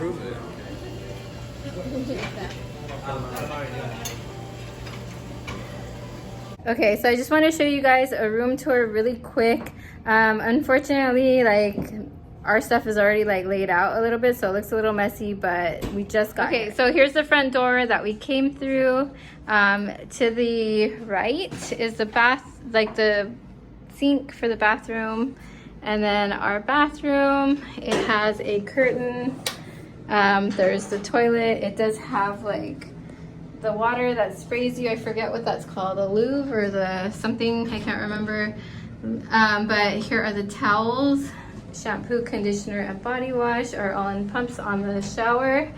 approve it. Okay, so I just want to show you guys a room tour really quick. Unfortunately, like our stuff is already like laid out a little bit, so it looks a little messy, but we just got here. So here's the front door that we came through. To the right is the bath, like the sink for the bathroom, and then our bathroom, it has a curtain. There's the toilet. It does have like the water that sprays you. I forget what that's called, the Louvre or the something, I can't remember. But here are the towels. Shampoo, conditioner, and body wash are all in pumps on the shower.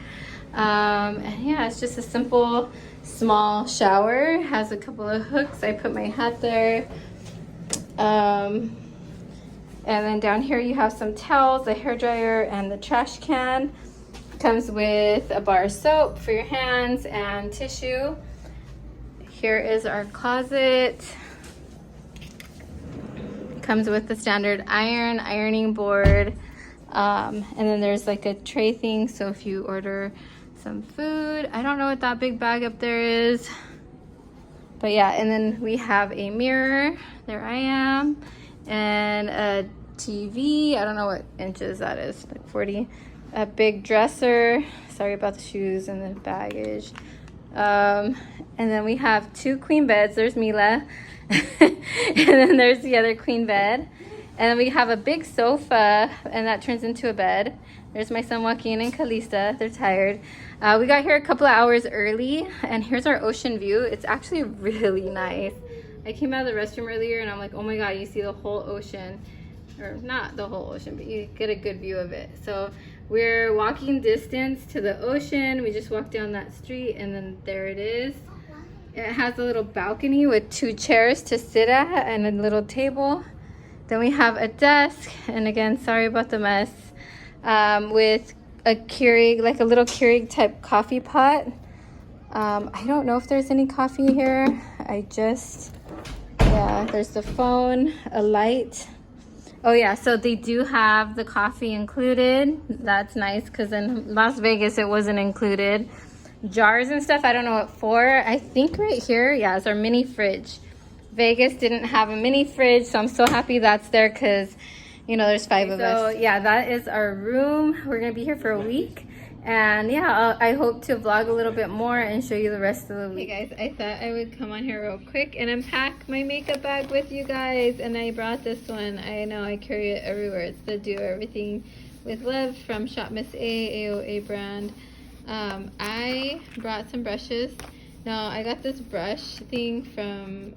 And yeah, it's just a simple small shower. Has a couple of hooks. I put my hat there. And then down here you have some towels, the hair dryer, and the trash can. Comes with a bar of soap for your hands and tissue. Here is our closet. Comes with the standard ironing board, and then there's like a tray thing, so if you order some food, I don't know what that big bag up there is, but yeah. And then we have a mirror, there I am, and a TV. I don't know what inches that is, like 40. A big dresser, sorry about the shoes and the baggage. And then we have 2 queen beds. There's Mila. And then there's the other queen bed. And then we have a big sofa, and that turns into a bed. There's my son Joaquin and Calista. They're tired. We got here a couple of hours early, and here's our ocean view. It's actually really nice. I came out of the restroom earlier, and I'm like, oh my god, you see the whole ocean. Or not the whole ocean, but you get a good view of it. So we're walking distance to the ocean. We just walked down that street, and then there it is. It has a little balcony with 2 chairs to sit at and a little table. Then we have a desk, and again, sorry about the mess, with a Keurig, like a little Keurig type coffee pot. I don't know if there's any coffee here. Yeah, there's the phone, a light. Oh yeah, so they do have the coffee included. That's nice, because in Las Vegas it wasn't included. Jars and stuff, I don't know what for. I think right here, yeah, it's our mini fridge. Vegas didn't have a mini fridge, so I'm so happy that's there, because, you know, there's 5 of us. So yeah, that is our room. We're gonna be here for a week. And yeah, I hope to vlog a little bit more and show you the rest of the week. Hey guys, I thought I would come on here real quick and unpack my makeup bag with you guys. And I brought this one. I know I carry it everywhere. It's the Do Everything with Love from Shop Miss A, AOA brand. I brought some brushes. Now, I got this brush thing from...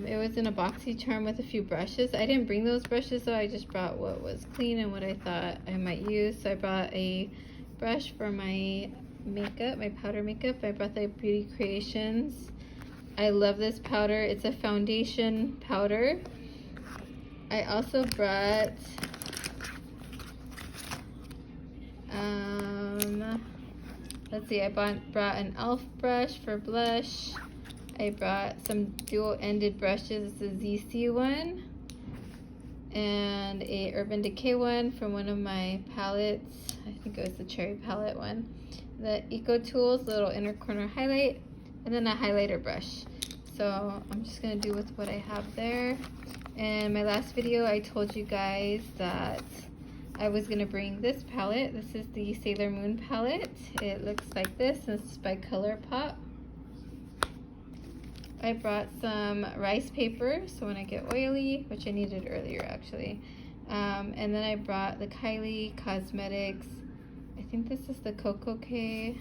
it was in a boxy charm with a few brushes. I didn't bring those brushes, so I just brought what was clean and what I thought I might use. So I brought a brush for my makeup, my powder makeup. I brought the Beauty Creations. I love this powder. It's a foundation powder. I also brought let's see, I brought an e.l.f. brush for blush. I brought some dual-ended brushes, the ZC one, and a Urban Decay one from one of my palettes. I think it was the cherry palette one. The Eco Tools little inner corner highlight, and then a highlighter brush. So I'm just gonna do with what I have there. And my last video, I told you guys that I was gonna bring this palette. This is the Sailor Moon palette. It looks like this. This is by ColourPop. I brought some rice paper, so when I get oily, which I needed earlier actually. And then I brought the Kylie Cosmetics, I think this is the Coco K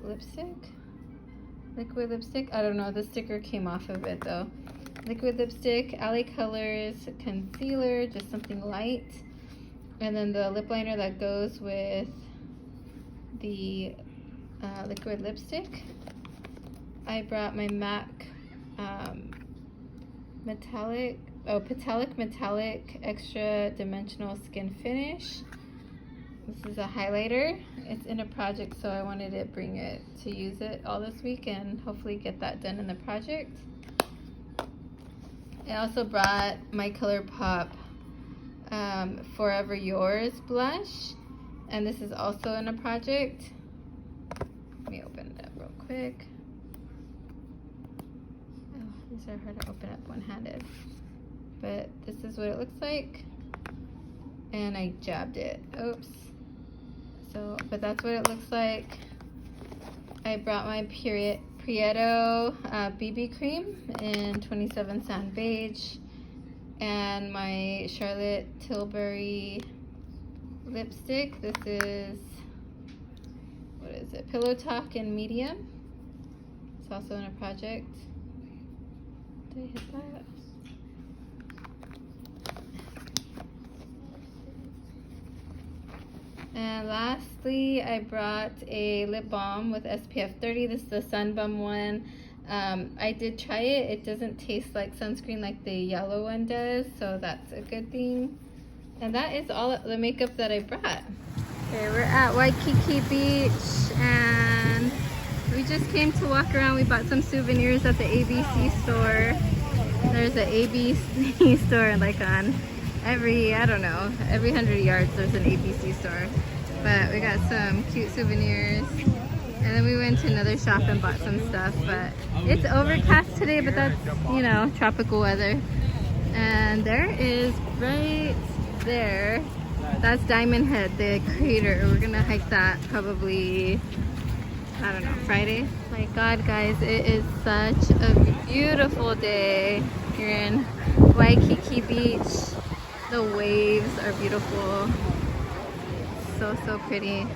lipstick, liquid lipstick. I don't know, the sticker came off of it though. Liquid lipstick, LA Colors concealer, just something light. And then the lip liner that goes with the liquid lipstick. I brought my MAC metallic extra dimensional skin finish. This is a highlighter. It's in a project, so I wanted to bring it to use it all this week and hopefully get that done in the project. I also brought my ColourPop Forever Yours blush. And this is also in a project. Let me open it up real quick. Oh, these are hard to open up one-handed. But this is what it looks like. And I jabbed it. Oops. So, but that's what it looks like. I brought my Prieto BB cream in 27 Sand Beige. And my Charlotte Tilbury lipstick. This is, what is it? Pillow Talk in medium. It's also in a project. Did I hit that? And lastly, I brought a lip balm with SPF 30. This is the Sun Bum one. I did try it. It doesn't taste like sunscreen like the yellow one does, so that's a good thing. And that is all the makeup that I brought. Okay, we're at Waikiki Beach and we just came to walk around. We bought some souvenirs at the ABC store. There's an ABC store like on every 100 yards there's an ABC store. But we got some cute souvenirs. And then we went to another shop and bought some stuff. But it's overcast today, but that's, you know, tropical weather. And there is right there, that's Diamond Head, the crater. We're gonna hike that probably, I don't know, Friday. My God, guys, it is such a beautiful day here in Waikiki Beach. The waves are beautiful. So pretty.